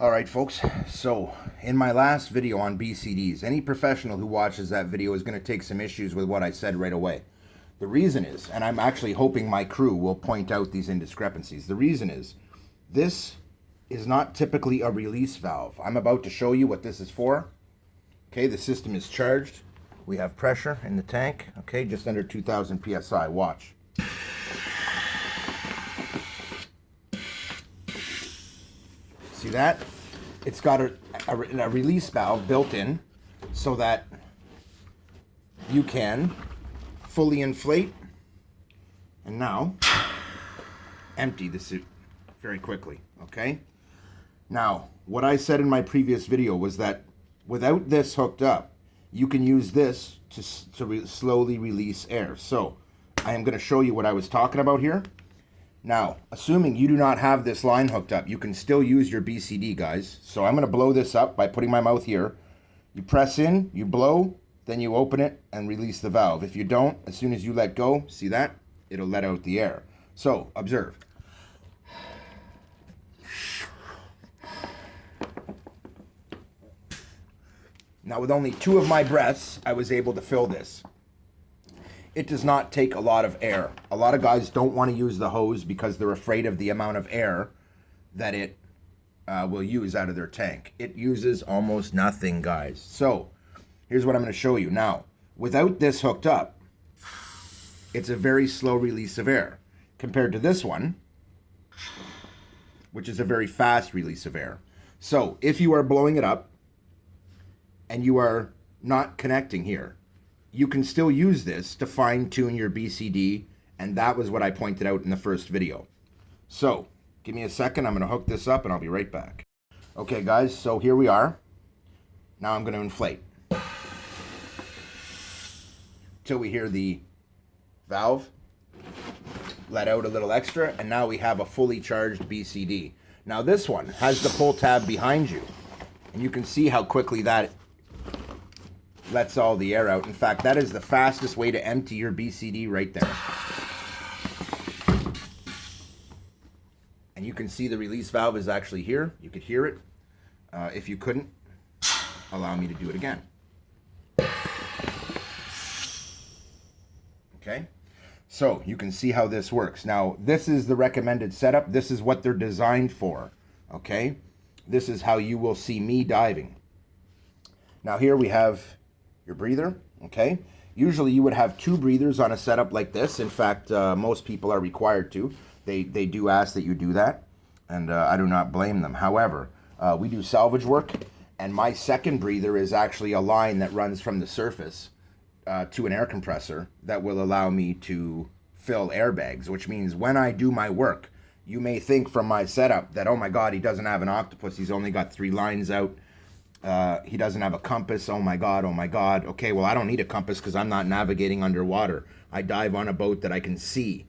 Alright folks, so in my last video on BCDs, any professional who watches that video is going to take some issues with what I said right away. The reason is, and I'm actually hoping my crew will point out these indiscrepancies, the reason is, this is not typically a release valve. I'm about to show you what this is for. Okay, the system is charged. We have pressure in the tank, okay, just under 2,000 PSI. Watch. See that? It's got a release valve built in so that you can fully inflate and now empty the suit very quickly, okay? Now, what I said in my previous video was that without this hooked up, you can use this to slowly release air. So, I am going to show you what I was talking about here. Now, assuming you do not have this line hooked up, you can still use your BCD, guys. So I'm going to blow this up by putting my mouth here. You press in, you blow, then you open it and release the valve. If you don't, as soon as you let go, see that? It'll let out the air. So, observe. Now, with only 2 of my breaths, I was able to fill this. It does not take a lot of air. A lot of guys don't want to use the hose because they're afraid of the amount of air that it will use out of their tank. It uses almost nothing, guys. So, here's what I'm going to show you. Now, without this hooked up, it's a very slow release of air compared to this one, which is a very fast release of air. So, if you are blowing it up and you are not connecting here, you can still use this to fine-tune your BCD, and that was what I pointed out in the first video. So, give me a second, I'm going to hook this up and I'll be right back. Okay guys, so here we are. Now I'm going to inflate. Till we hear the valve let out a little extra, and now we have a fully charged BCD. Now this one has the pull tab behind you, and you can see how quickly that lets all the air out. In fact, that is the fastest way to empty your BCD right there. And you can see the release valve is actually here. You could hear it. If you couldn't, allow me to do it again. Okay, so you can see how this works. Now, this is the recommended setup. This is what they're designed for, okay? This is how you will see me diving. Now here we have your breather, okay? Usually you would have 2 breathers on a setup like this. In fact, most people are required to. They do ask that you do that, and I do not blame them. However, we do salvage work, and my second breather is actually a line that runs from the surface to an air compressor that will allow me to fill airbags, which means when I do my work, you may think from my setup that, oh my God, he doesn't have an octopus, he's only got 3 lines out. He doesn't have a compass. Oh my God, oh my God. Okay, well, I don't need a compass because I'm not navigating underwater. I dive on a boat that I can see.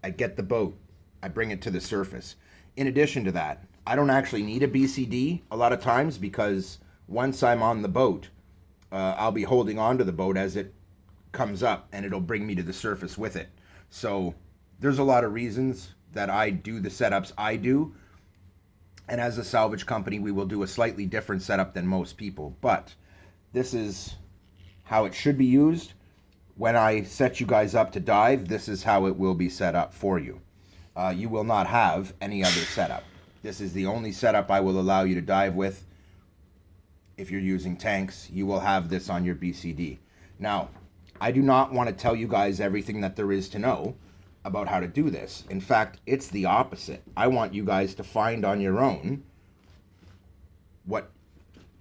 I get the boat. I bring it to the surface. In addition to that, I don't actually need a BCD a lot of times because once I'm on the boat, I'll be holding on to the boat as it comes up and it'll bring me to the surface with it. So there's a lot of reasons that I do the setups I do. And as a salvage company, we will do a slightly different setup than most people. But this is how it should be used. When I set you guys up to dive, this is how it will be set up for you. You will not have any other setup. This is the only setup I will allow you to dive with. If you're using tanks, you will have this on your BCD. Now, I do not want to tell you guys everything that there is to know about how to do this. In fact, it's the opposite. I want you guys to find on your own what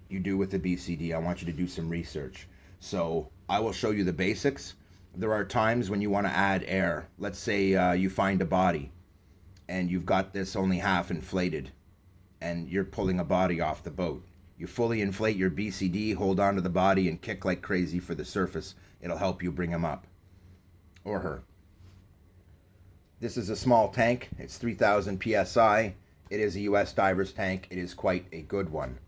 you do with the BCD. I want you to do some research. So I will show you the basics. There are times when you want to add air. Let's say you find a body and you've got this only half inflated and you're pulling a body off the boat. You fully inflate your BCD, hold onto the body and kick like crazy for the surface. It'll help you bring him up or her. This is a small tank. It's 3,000 PSI. It is a US diver's tank. It is quite a good one.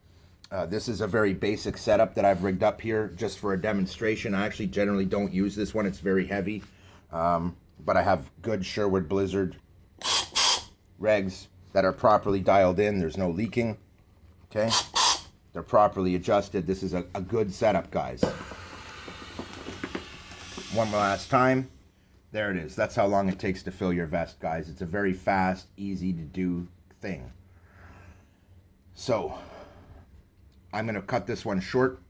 This is a very basic setup that I've rigged up here just for a demonstration. I actually generally don't use this one. It's very heavy. But I have good Sherwood Blizzard regs that are properly dialed in. There's no leaking. Okay? They're properly adjusted. This is a good setup, guys. One last time. There it is. That's how long it takes to fill your vest, guys. It's a very fast, easy to do thing. So, I'm going to cut this one short,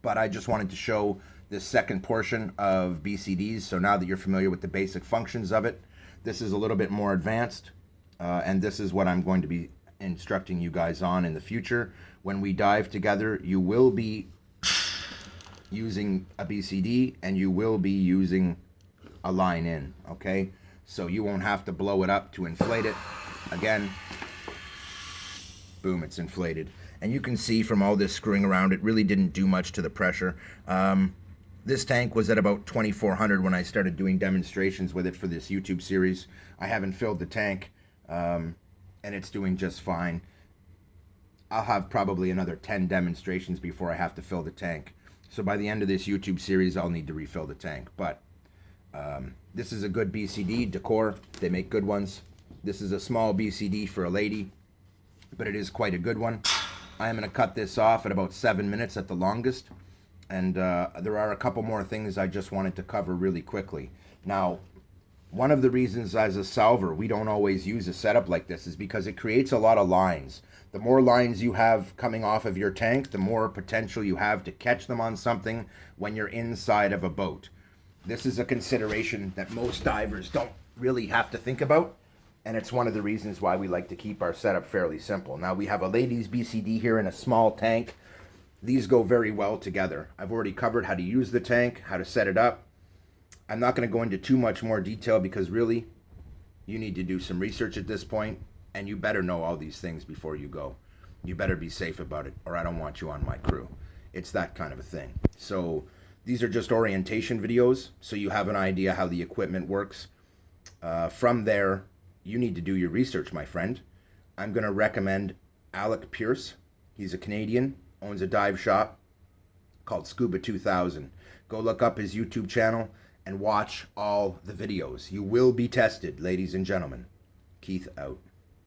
but I just wanted to show this second portion of BCDs. So now that you're familiar with the basic functions of it, this is a little bit more advanced, and this is what I'm going to be instructing you guys on in the future. When we dive together, you will be using a BCD and you will be using a line in, okay? So you won't have to blow it up to inflate it. Again, boom, it's inflated. And you can see from all this screwing around, it really didn't do much to the pressure. This tank was at about 2,400 when I started doing demonstrations with it for this YouTube series. I haven't filled the tank, and it's doing just fine. I'll have probably another 10 demonstrations before I have to fill the tank. So by the end of this YouTube series, I'll need to refill the tank. But this is a good BCD, Decor. They make good ones. This is a small BCD for a lady, but it is quite a good one. I am going to cut this off at about 7 minutes at the longest. And there are a couple more things I just wanted to cover really quickly. Now, one of the reasons as a salver we don't always use a setup like this is because it creates a lot of lines. The more lines you have coming off of your tank, the more potential you have to catch them on something when you're inside of a boat. This is a consideration that most divers don't really have to think about, and it's one of the reasons why we like to keep our setup fairly simple. Now, we have a ladies BCD here in a small tank. These go very well together. I've already covered how to use the tank, how to set it up. I'm not going to go into too much more detail because really, you need to do some research at this point, and you better know all these things before you go. You better be safe about it, or I don't want you on my crew. It's that kind of a thing. So these are just orientation videos, so you have an idea how the equipment works. From there, you need to do your research, my friend. I'm going to recommend Alec Pierce. He's a Canadian, owns a dive shop called Scuba 2000. Go look up his YouTube channel and watch all the videos. You will be tested, ladies and gentlemen. Keith out.